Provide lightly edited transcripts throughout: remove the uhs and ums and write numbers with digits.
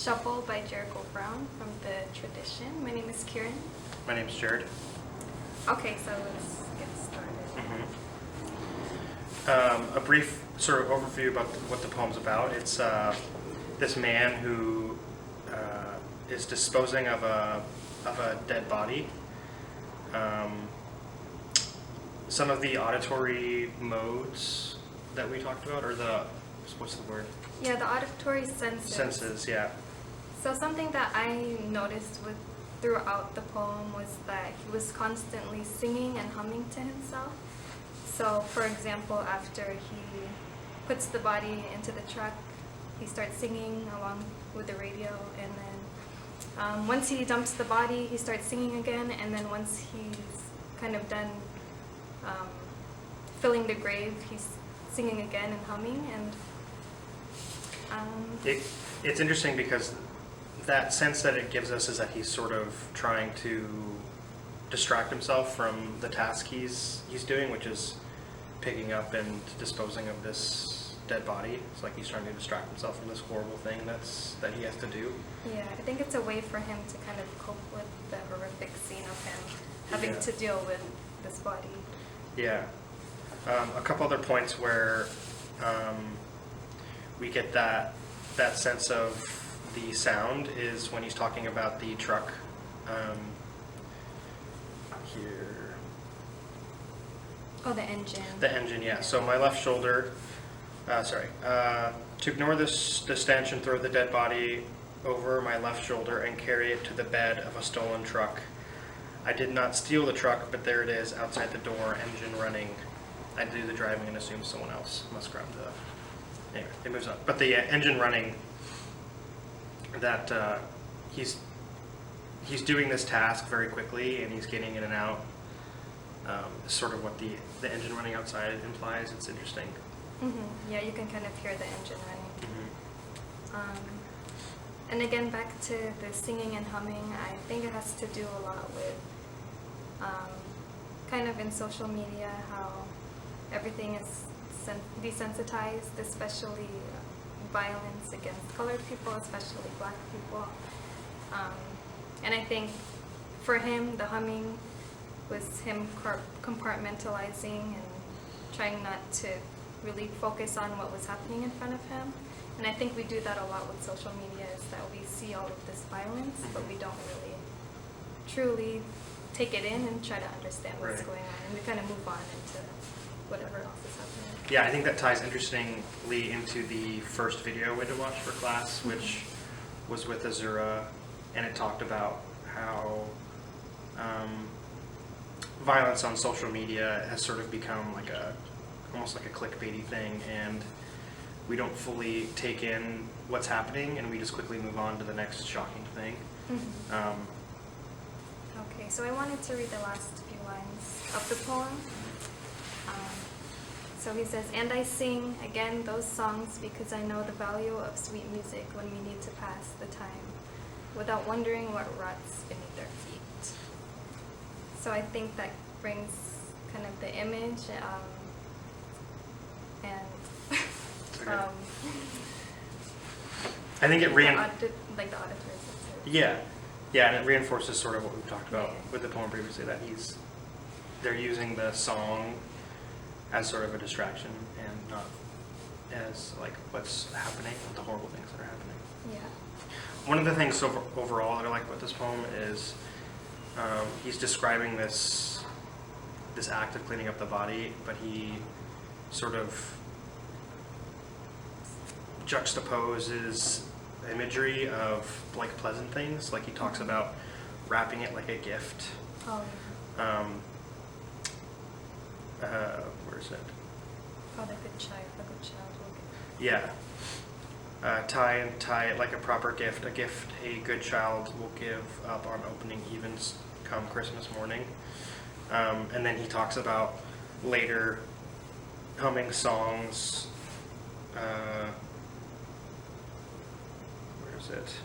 Shuffle by Jericho Brown from The Tradition. My name is Kieran. My name's Jared. Okay, so let's get started. A brief sort of overview about what the poem's about. It's this man who is disposing of a dead body. Some of the auditory modes that we talked about, or what's the word? Yeah, the auditory senses. Senses, yeah. So something that I noticed throughout the poem was that he was constantly singing and humming to himself. So, for example, after he puts the body into the truck, he starts singing along with the radio, and then once he dumps the body, he starts singing again, and then once he's kind of done filling the grave, he's singing again and humming, and it's interesting because that sense that it gives us is that he's sort of trying to distract himself from the task he's doing, which is picking up and disposing of this dead body. It's like he's trying to distract himself from this horrible thing that he has to do. Yeah, I think it's a way for him to kind of cope with the horrific scene of him having to deal with this body. Yeah. A couple other points where we get that sense of the sound is when he's talking about the truck. Here. Oh, the engine. The engine, yeah. So my left shoulder, to ignore the stench and throw the dead body over my left shoulder and carry it to the bed of a stolen truck. I did not steal the truck, but there it is outside the door, engine running. I do the driving and assume someone else must grab the... Anyway, it moves on. But the engine running, that he's doing this task very quickly and he's getting in and out. Sort of what the engine running outside implies. It's interesting. Mm-hmm. Yeah, you can kind of hear the engine running. And again, back to the singing and humming, I think it has to do a lot with kind of in social media how everything is desensitized, especially violence against colored people, especially black people. And I think for him, the humming was him compartmentalizing and trying not to really focus on what was happening in front of him. And I think we do that a lot with social media, is that we see all of this violence, but we don't really truly take it in and try to understand what's going on. And we kind of move on into whatever else is happening. Yeah, I think that ties interestingly into the first video we had to watch for class, which was with Azura, and it talked about how violence on social media has sort of become almost like a clickbaity thing, and we don't fully take in what's happening, and we just quickly move on to the next shocking thing. Mm-hmm. Okay, so I wanted to read the last few lines of the poem. So he says, "And I sing again those songs because I know the value of sweet music when we need to pass the time, without wondering what rots beneath our feet." So I think that brings kind of the image and I think it the auditory sense. Yeah, and it reinforces sort of what we've talked about with the poem previously, that they're using the song as sort of a distraction and not as like what's happening, the horrible things that are happening. Yeah. One of the things overall that I like about this poem is he's describing this act of cleaning up the body, but he sort of juxtaposes imagery of like pleasant things. Like he talks about wrapping it like a gift. Oh. Where is it? Oh, the good child will give. Yeah. Tie it like a proper gift, a good child will give up on opening even come Christmas morning. And then he talks about later humming songs. Where is it?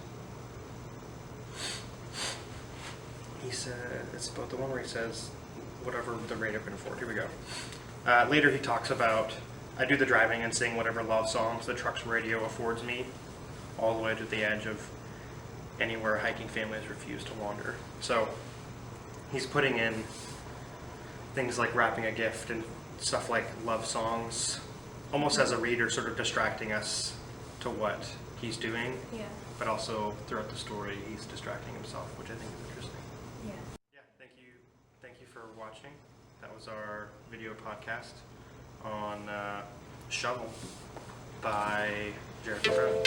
He said, it's about the one where he says, whatever the radio can afford. Here we go. Later he talks about, I do the driving and sing whatever love songs the truck's radio affords me, all the way to the edge of anywhere hiking families refuse to wander. So he's putting in things like wrapping a gift and stuff like love songs, almost as a reader, sort of distracting us to what he's doing, Yeah. but also throughout the story he's distracting himself, which I think is interesting. Yeah. Yeah, thank you for watching. That was our video podcast on Shovel by Jared Brown.